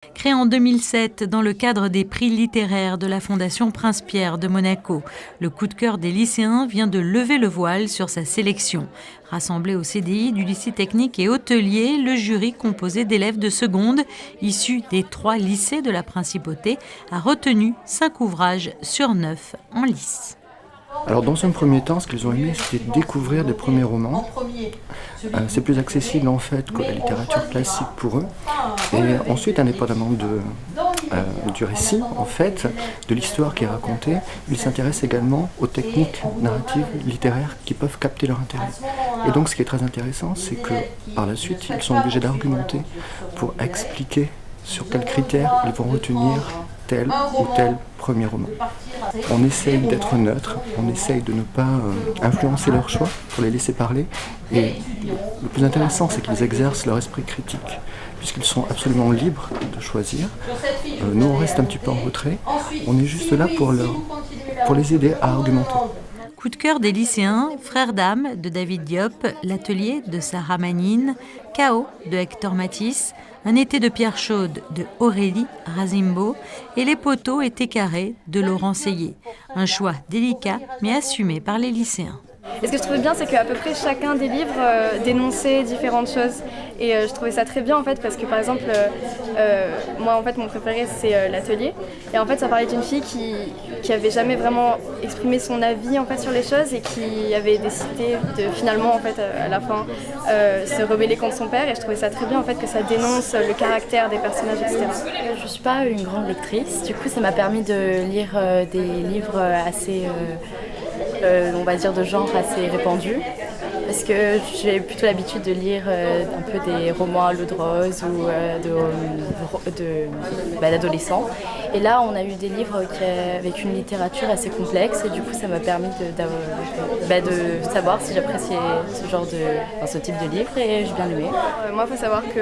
Créé en 2007 dans le cadre des prix littéraires de la Fondation Prince-Pierre de Monaco, le coup de cœur des lycéens vient de lever le voile sur sa sélection. Rassemblé au CDI du lycée technique et hôtelier, le jury composé d'élèves de seconde, issus des 3 lycées de la Principauté, a retenu 5 ouvrages sur 9 en lice. Alors dans un premier temps, ce qu'ils ont aimé, c'était découvrir des premiers romans. C'est plus accessible en fait que la littérature classique pour eux. Et ensuite, indépendamment du récit, en fait, de l'histoire qui est racontée, ils s'intéressent également aux techniques narratives littéraires qui peuvent capter leur intérêt. Et donc ce qui est très intéressant, c'est que par la suite, ils sont obligés d'argumenter pour expliquer sur quels critères ils vont retenir tel ou tel premier roman. On essaye d'être neutre, on essaye de ne pas influencer leur choix pour les laisser parler. Et le plus intéressant, c'est qu'ils exercent leur esprit critique, puisqu'ils sont absolument libres de choisir. Nous, on reste un petit peu en retrait. On est juste là pour les aider à argumenter. Coup de cœur des lycéens, Frères d'âme de David Diop, L'atelier de Sarah Manine, Chaos de Hector Matisse, Un été de pierre chaude de Aurélie Razimbo et Les poteaux étaient carrés de Laurent Seyé. Un choix délicat mais assumé par les lycéens. Et ce que je trouvais bien, c'est qu'à peu près chacun des livres dénonçait différentes choses. Et je trouvais ça très bien en fait, parce que par exemple, moi en fait mon préféré c'est L'atelier. Et en fait ça parlait d'une fille qui avait jamais vraiment exprimé son avis en fait sur les choses et qui avait décidé de finalement en fait à la fin se rebeller contre son père. Et je trouvais ça très bien en fait que ça dénonce le caractère des personnages, etc. Je suis pas une grande lectrice, du coup ça m'a permis de lire des livres assez on va dire de genre assez répandu, parce que j'ai plutôt l'habitude de lire un peu des romans à l'eau de rose ou d'adolescents. Et là, on a eu des livres avec une littérature assez complexe, et du coup, ça m'a permis de savoir si j'appréciais ce type de livre, et j'ai bien aimé. Moi, il faut savoir que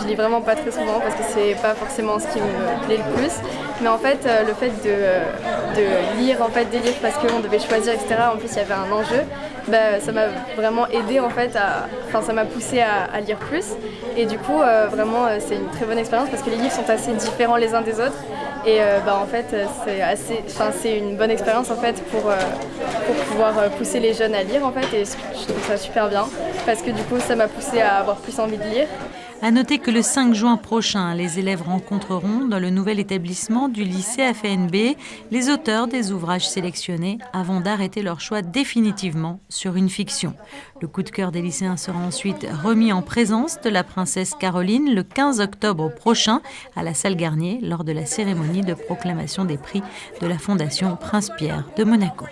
je lis vraiment pas très souvent parce que c'est pas forcément ce qui me plaît le plus. Mais en fait, le fait de lire en fait des livres parce qu'on devait choisir, etc. En plus, il y avait un enjeu. Ça m'a vraiment aidé en fait ça m'a poussé à lire plus. Et du coup, vraiment, c'est une très bonne expérience parce que les livres sont assez différents les uns des autres. Et en fait, c'est une bonne expérience en fait pour pouvoir pousser les jeunes à lire en fait. Et je trouve ça super bien parce que du coup, ça m'a poussé à avoir plus envie de lire. À noter que le 5 juin prochain, les élèves rencontreront dans le nouvel établissement du lycée FNB les auteurs des ouvrages sélectionnés avant d'arrêter leur choix définitivement sur une fiction. Le coup de cœur des lycéens sera ensuite remis en présence de la princesse Caroline le 15 octobre prochain à la salle Garnier lors de la cérémonie de proclamation des prix de la Fondation Prince-Pierre de Monaco.